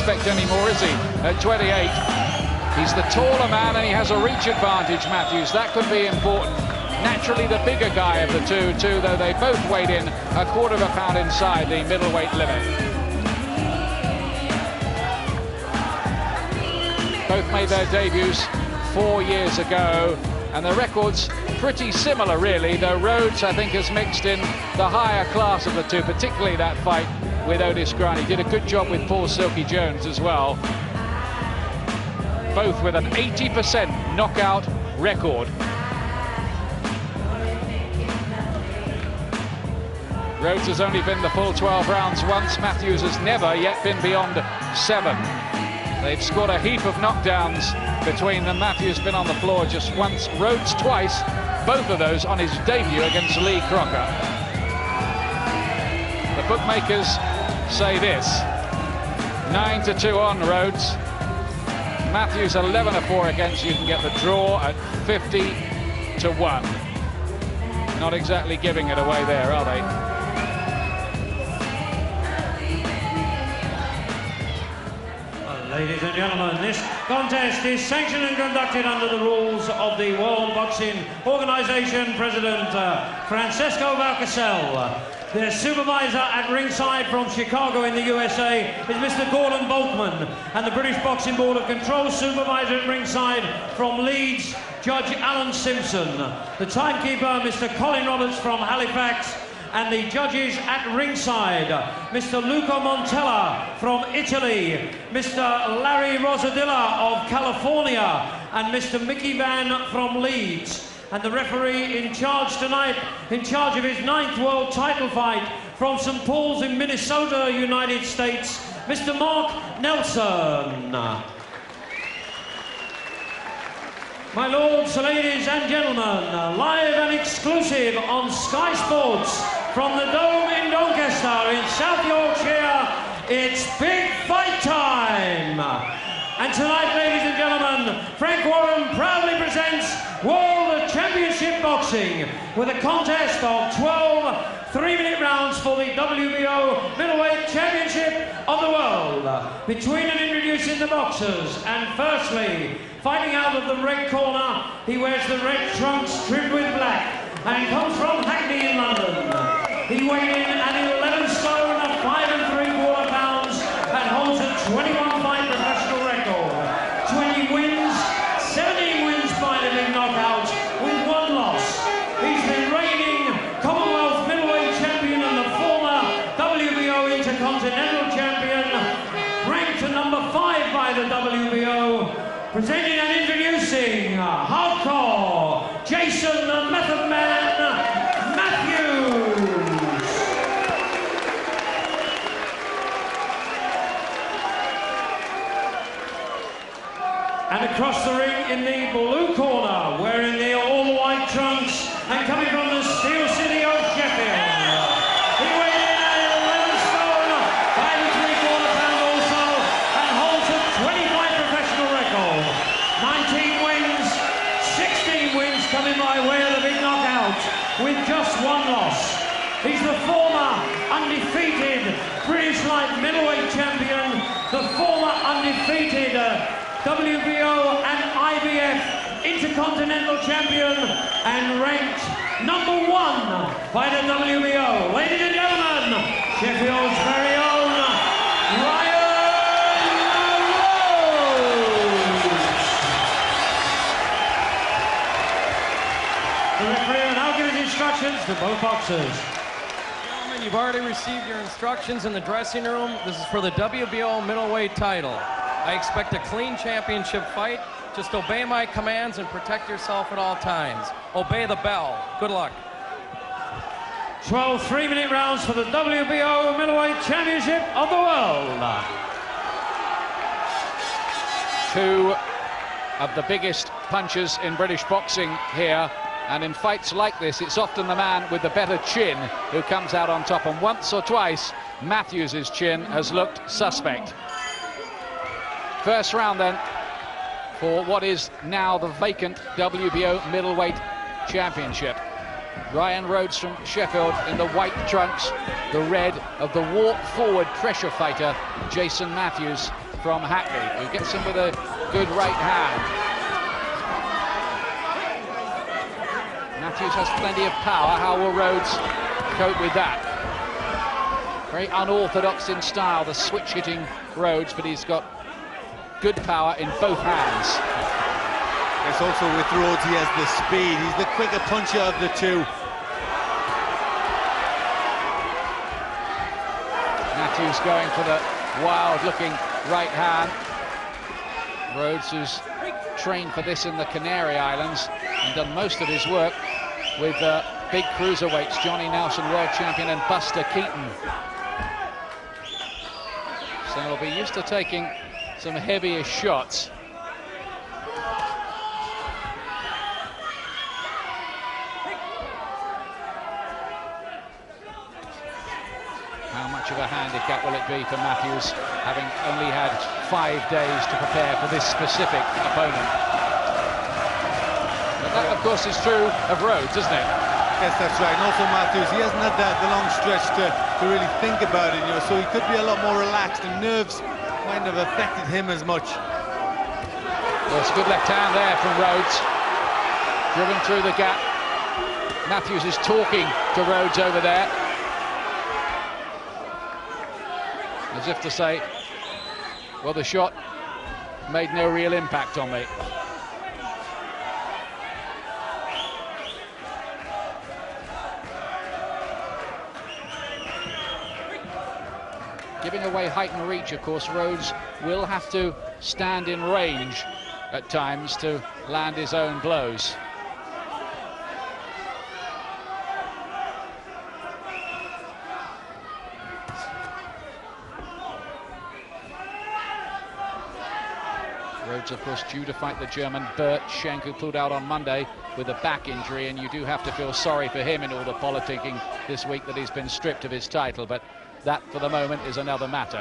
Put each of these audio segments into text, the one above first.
suspect anymore, is he? At 28. He's the taller man and he has a reach advantage, Matthews. That could be important. Naturally the bigger guy of the two, though they both weighed in a quarter of a pound inside the middleweight limit. Both made their debuts 4 years ago, and the records pretty similar really, though Rhodes, I think, has mixed in the higher class of the two, particularly that fight with Otis Grant. He did a good job with Paul Silky Jones as well. Both with an 80% knockout record. Rhodes has only been the full 12 rounds once. Matthews has never yet been beyond 7. They've scored a heap of knockdowns between them. Matthews been on the floor just once, Rhodes twice, both of those on his debut against Lee Crocker. The bookmakers say this: 9-2 on Rhodes. Matthews 11-4 against. You can get the draw at 50-1. Not exactly giving it away there, are they? Ladies and gentlemen, this contest is sanctioned and conducted under the rules of the World Boxing Organization President Francesco Valcasel. The supervisor at ringside from Chicago in the USA is Mr. Gordon Boltman, and the British Boxing Board of Control supervisor at ringside from Leeds, Judge Alan Simpson. The timekeeper, Mr. Colin Roberts from Halifax, and the judges at ringside, Mr. Luca Montella from Italy, Mr. Larry Rosadilla of California, and Mr. Mickey Van from Leeds. And the referee in charge tonight, in charge of his 9th world title fight from St. Paul's in Minnesota, United States, Mr. Mark Nelson. My lords, ladies and gentlemen, live and exclusive on Sky Sports from the Dome in Doncaster in South Yorkshire, it's big fight time! And tonight, ladies and gentlemen, Frank Warren proudly presents World Championship Boxing with a contest of 12 3-minute rounds for the WBO Middleweight Championship of the World. Between and introducing the boxers, and firstly, fighting out of the red corner, he wears the red trunks trimmed with black and comes from Hackney in London. He weighed in at 11 stone, 5 3/4 pounds, and holds a 21-fight professional record. 20 wins, 17 wins by the big knockout, with 1 loss. He's the reigning Commonwealth Middleweight champion and the former WBO Intercontinental champion, ranked to number 5 by the WBO. Presenting and introducing Hardcore Jason the Method Man Matthews. And across the ring in the blue corner, wearing the all-white trunks and coming from the Steel City of Sheffield. He weighed in at 11 stone, 5 3/4 pounds also, and holds a 25 professional record. 19 wins, 16 wins coming by way of the big knockout, with just 1 loss. He's the former undefeated British light middleweight champion, the former undefeated WBO and IBF Intercontinental champion, and ranked number 1 by the WBO. Ladies and gentlemen, Sheffield's very own Ryan Rhodes. The referee will now give his instructions to both boxers. Gentlemen, you've already received your instructions in the dressing room. This is for the WBO middleweight title. I expect a clean championship fight. Just obey my commands and protect yourself at all times. Obey the bell. Good luck. 12 3-minute rounds for the WBO Middleweight Championship of the World. 2 of the biggest punchers in British boxing here, and in fights like this, it's often the man with the better chin who comes out on top, and once or twice, Matthews' chin has looked suspect. First round then, for what is now the vacant WBO Middleweight Championship. Ryan Rhodes from Sheffield in the white trunks, the red of the walk-forward pressure fighter, Jason Matthews, from Hackney, who gets him with a good right hand. Matthews has plenty of power. How will Rhodes cope with that? Very unorthodox in style, the switch-hitting Rhodes, but he's got good power in both hands. Yes, also with Rhodes, he has the speed. He's the quicker puncher of the two. Matthews going for the wild-looking right hand. Rhodes, who's trained for this in the Canary Islands and done most of his work with big cruiserweights, Johnny Nelson, world champion, and Buster Keaton. So he'll be used to taking some heavier shots. How much of a handicap will it be for Matthews, having only had 5 days to prepare for this specific opponent? But that, of course, is true of Rhodes, isn't it? Yes, that's right. And also Matthews, he hasn't had the long stretch to really think about it, you know, so he could be a lot more relaxed, and nerves might have affected him as much. Well, it's a good left hand there from Rhodes. Driven through the gap. Matthews is talking to Rhodes over there, as if to say, well, the shot made no real impact on me. Giving away height and reach, of course, Rhodes will have to stand in range at times to land his own blows. Rhodes, of course, due to fight the German Bert Schenk, who pulled out on Monday with a back injury, and you do have to feel sorry for him in all the politicking this week that he's been stripped of his title, but that, for the moment, is another matter.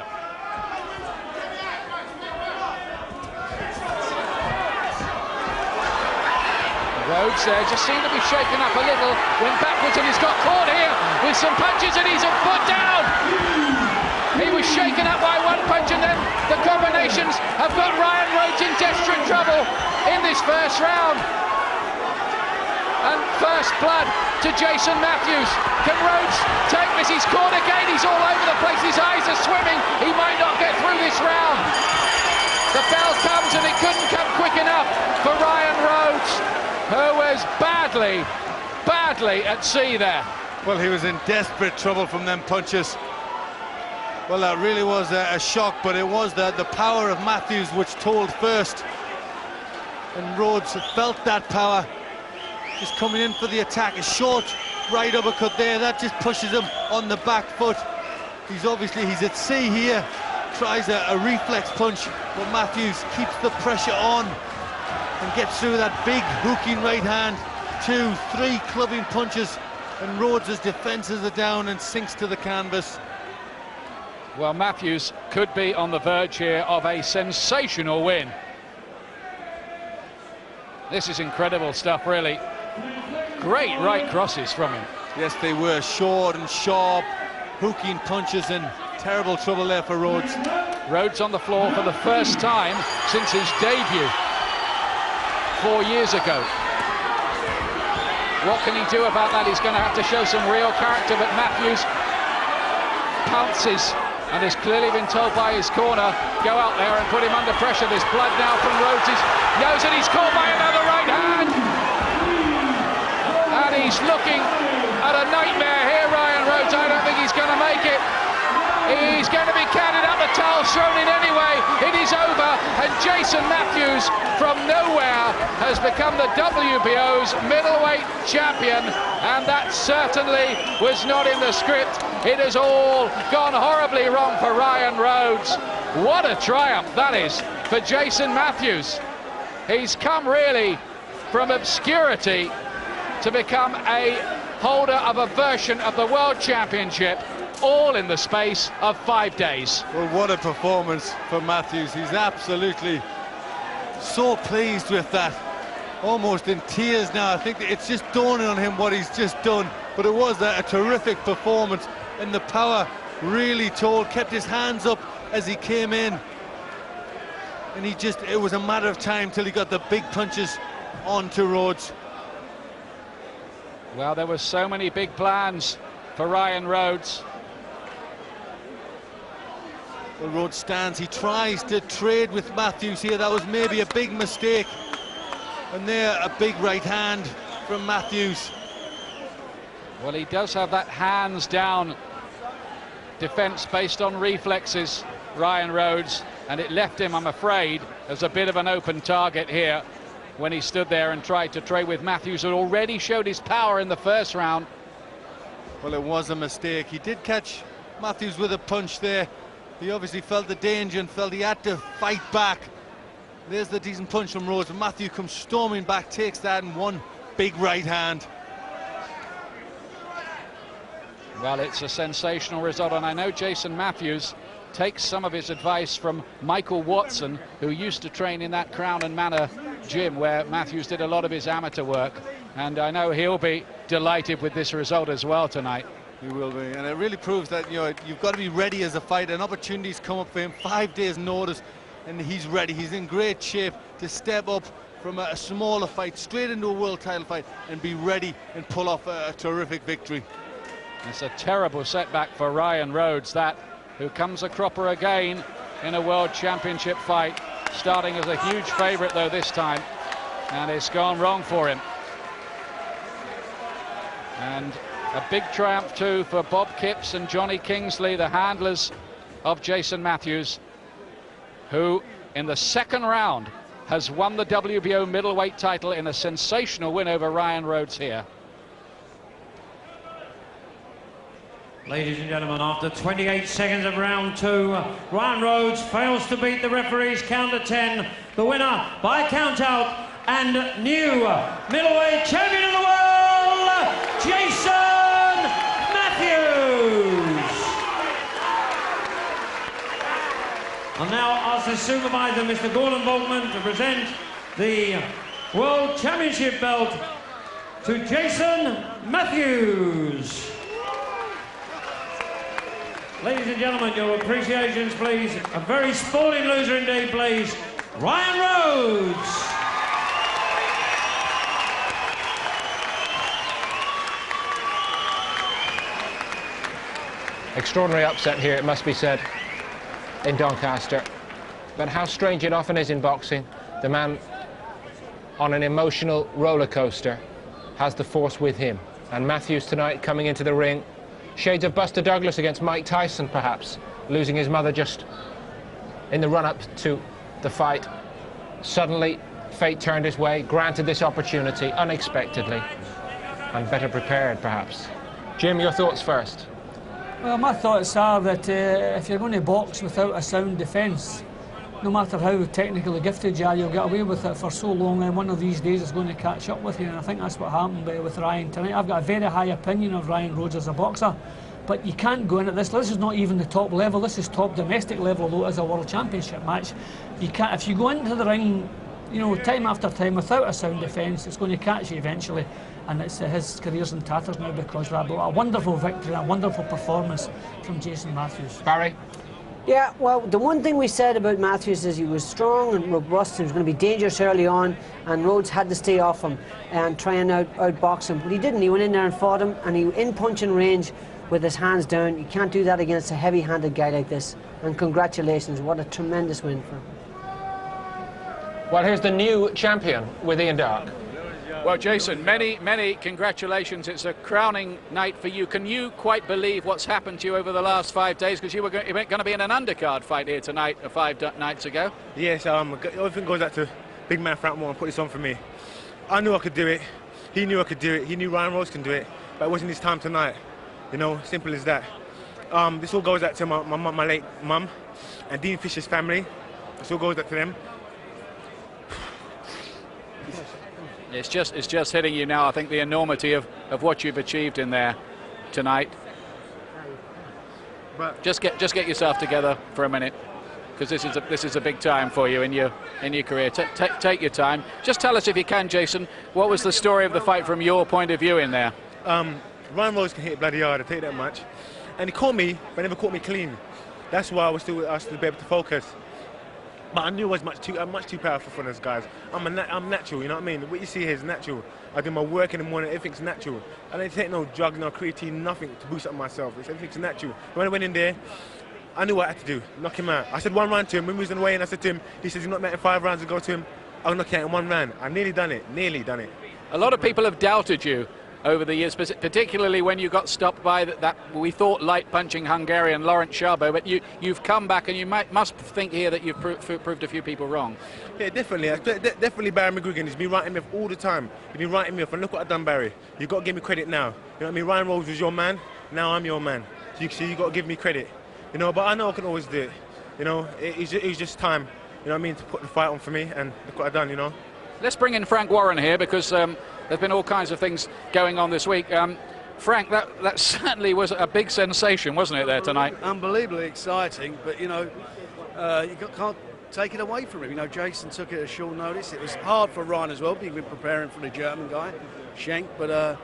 Rhodes there just seemed to be shaken up a little, went backwards, and he's got caught here with some punches, and he's a foot down. He was shaken up by one punch, and then the combinations have got Ryan Rhodes in desperate trouble in this first round. And first blood to Jason Matthews. Can Rhodes take this? He's caught again, he's all over the place, his eyes are swimming, he might not get through this round. The bell comes, and it couldn't come quick enough for Ryan Rhodes, who was badly at sea there. Well, he was in desperate trouble from them punches. Well, that really was a shock, but it was the power of Matthews which told first. And Rhodes felt that power, just coming in for the attack. A short right uppercut there, that just pushes him on the back foot. He's at sea here, tries a reflex punch, but Matthews keeps the pressure on and gets through that big hooking right hand. 2, 3 clubbing punches, and Rhodes' defences are down and sinks to the canvas. Well, Matthews could be on the verge here of a sensational win. This is incredible stuff, really. Great right crosses from him. Yes, they were short and sharp, hooking punches, and terrible trouble there for Rhodes. Rhodes on the floor for the first time since his debut 4 years ago. What can he do about that? He's going to have to show some real character, but Matthews pounces and has clearly been told by his corner, go out there and put him under pressure. There's blood now from Rhodes' nose, and he's caught by another right hand. And he's looking at a nightmare here, Ryan Rhodes. I don't think he's going to make it. He's going to be counted out, the towel's thrown in anyway. It is over, and Jason Matthews from nowhere has become the WBO's middleweight champion, and that certainly was not in the script. It has all gone horribly wrong for Ryan Rhodes. What a triumph that is for Jason Matthews. He's come really from obscurity to become a holder of a version of the World Championship, all in the space of 5 days. Well, what a performance for Matthews. He's absolutely so pleased with that, almost in tears now. I think it's just dawning on him what he's just done, but it was a terrific performance, and the power really told. Kept his hands up as he came in, and it was a matter of time till he got the big punches onto Rhodes. Well, there were so many big plans for Ryan Rhodes. Well, Rhodes stands, he tries to trade with Matthews here. That was maybe a big mistake. And there, a big right hand from Matthews. Well, he does have that hands down defense based on reflexes, Ryan Rhodes, and it left him, I'm afraid, as a bit of an open target here when he stood there and tried to trade with Matthews, who already showed his power in the first round. Well, it was a mistake. He did catch Matthews with a punch there. He obviously felt the danger and felt he had to fight back. There's the decent punch from Rhodes. Matthew comes storming back, takes that in one big right hand. Well, it's a sensational result, and I know Jason Matthews takes some of his advice from Michael Watson, who used to train in that Crown and Manor gym where Matthews did a lot of his amateur work, and I know he'll be delighted with this result as well tonight. He will be, and it really proves that, you know, you've got to be ready as a fighter, and opportunities come up for him, 5 days notice, and he's ready. He's in great shape to step up from a smaller fight straight into a world title fight and be ready and pull off a terrific victory. It's a terrible setback for Ryan Rhodes, that, who comes a cropper again in a world championship fight, starting as a huge favourite though this time, and it's gone wrong for him. And a big triumph too for Bob Kipps and Johnny Kingsley, the handlers of Jason Matthews, who in the second round has won the WBO middleweight title in a sensational win over Ryan Rhodes here. Ladies and gentlemen, after 28 seconds of round 2, Ryan Rhodes fails to beat the referee's count of 10. The winner by count out and new middleweight champion of the world, Jason Matthews. I'll now ask the supervisor, Mr. Gordon Volkman, to present the World Championship belt to Jason Matthews. Ladies and gentlemen, your appreciations, please. A very sporting loser indeed, please. Ryan Rhodes. Extraordinary upset here, it must be said, in Doncaster. But how strange it often is in boxing. The man on an emotional roller coaster has the force with him. And Matthews tonight coming into the ring, shades of Buster Douglas against Mike Tyson, perhaps, losing his mother just in the run-up to the fight. Suddenly, fate turned his way, granted this opportunity unexpectedly, and better prepared, perhaps. Jim, your thoughts first. Well, my thoughts are that if you're going to box without a sound defence, no matter how technically gifted you are, you'll get away with it for so long, and one of these days it's going to catch up with you, and I think that's what happened with Ryan tonight. I've got a very high opinion of Ryan Rhodes as a boxer, but you can't go in at this. This is not even the top level, this is top domestic level, though it is a world championship match. You can't, if you go into the ring, you know, time after time without a sound defence, it's going to catch you eventually, and it's his career's in tatters now because of that. But a wonderful victory, a wonderful performance from Jason Matthews. Barry? Yeah, well, the one thing we said about Matthews is he was strong and robust, he was going to be dangerous early on, and Rhodes had to stay off him and try and outbox him. But he didn't. He went in there and fought him, and he in punching range with his hands down. You can't do that against a heavy-handed guy like this. And congratulations, what a tremendous win for him. Well, here's the new champion with Ian Darke. Well, Jason, many congratulations. It's a crowning night for you. Can you quite believe what's happened to you over the last 5 days? Because you were going to be in an undercard fight here tonight, 5 nights ago. Yes, everything goes out to big man Frank Moore and put this on for me. I knew I could do it. He knew I could do it. He knew Ryan Rhodes can do it. But it wasn't his time tonight. You know, simple as that. This all goes out to my late mum and Dean Fisher's family. This all goes out to them. It's just hitting you now. I think the enormity of what you've achieved in there tonight. But Just get yourself together for a minute, because this is a big time for you in your career. Take your time. Just tell us, if you can, Jason, what was the story of the fight from your point of view in there? Ryan Rhodes can hit bloody hard, I tell you that much. And he caught me, but never caught me clean. That's why I was still able to focus. But I knew I was much too powerful for those guys. I'm natural, you know what I mean? What you see here is natural. I do my work in the morning, everything's natural. I don't take no drug, no creatine, nothing to boost up myself. Everything's natural. When I went in there, I knew what I had to do, knock him out. I said one round to him, when we was on the way in, I said to him, he says, you're not making 5 rounds to go to him. I'll knock him out in 1 round. I nearly done it. A lot of people have doubted you over the years, particularly when you got stopped by that we thought light punching Hungarian Laurent Szabo, but you've come back and you must think here that you've proved a few people wrong. Yeah, definitely. Definitely Barry McGuigan. He's been writing me off all the time. He's been writing me off, and look what I've done, Barry. You've got to give me credit now. You know what I mean? Ryan Rhodes was your man, now I'm your man. So you've got to give me credit. You know, but I know I can always do it. You know, it was just time, you know what I mean, to put the fight on for me, and look what I've done, you know. Let's bring in Frank Warren here, because there's been all kinds of things going on this week. Frank, that certainly was a big sensation, wasn't it, there tonight? Unbelievably exciting, but, you know, you can't take it away from him. You know, Jason took it at short notice. It was hard for Ryan as well, being preparing for the German guy, Schenk, but at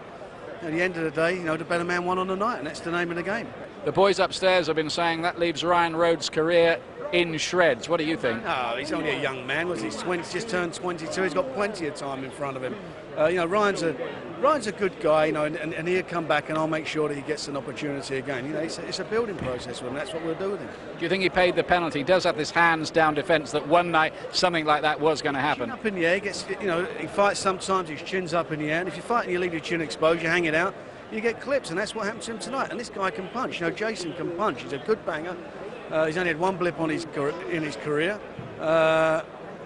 the end of the day, you know, the better man won on the night, and that's the name of the game. The boys upstairs have been saying that leaves Ryan Rhodes' career in shreds. What do you think? Oh, he's only a young man. He's 20, just turned 22. He's got plenty of time in front of him. You know, Ryan's a good guy, you know, and he'll come back, and I'll make sure that he gets an opportunity again. You know, it's a building process with him. That's what we'll do with him. Do you think he paid the penalty? He does have this hands-down defence that one night something like that was going to happen. Chin up in the air, you know, he fights sometimes, his chin's up in the air, and if you fight and you leave your chin exposed, you hang it out, you get clips, and that's what happened to him tonight. And this guy can punch. You know, Jason can punch. He's a good banger. He's only had 1 blip in his career.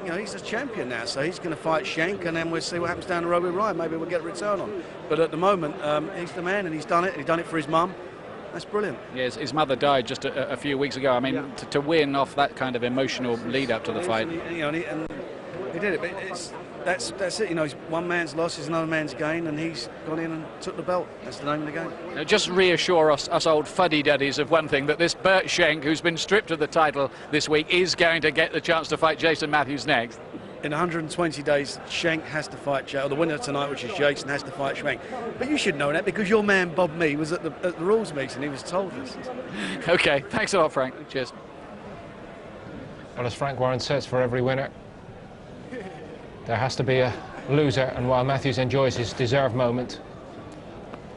You know, he's a champion now, so he's going to fight Schenk, and then we'll see what happens down the road with Ryan. Maybe we'll get a return on. But at the moment, he's the man, and he's done it. He's done it for his mum. That's brilliant. Yes, his mother died just a few weeks ago. I mean, yeah. to win off that kind of emotional lead up to the fight. And he did it, but that's it. You know, one man's loss is another man's gain, and he's gone in and took the belt. That's the name of the game. Now, just reassure us old fuddy-duddies of one thing, that this Bert Schenk, who's been stripped of the title this week, is going to get the chance to fight Jason Matthews next. In 120 days, Schenk has to fight or the winner tonight, which is Jason, has to fight Schenk. But you should know that, because your man Bob Mee was at the rules meeting. He was told this. Okay, thanks a lot, Frank. Cheers. Well, as Frank Warren says, for every winner, there has to be a loser, and while Matthews enjoys his deserved moment,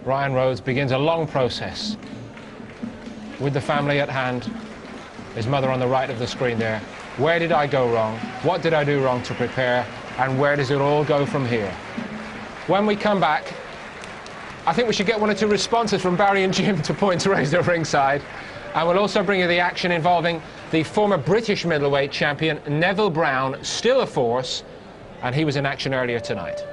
Ryan Rhodes begins a long process with the family at hand, his mother on the right of the screen there. Where did I go wrong? What did I do wrong to prepare? And where does it all go from here? When we come back, I think we should get 1 or 2 responses from Barry and Jim to points raised at ringside. And we'll also bring you the action involving the former British middleweight champion, Neville Brown, still a force, and he was in action earlier tonight.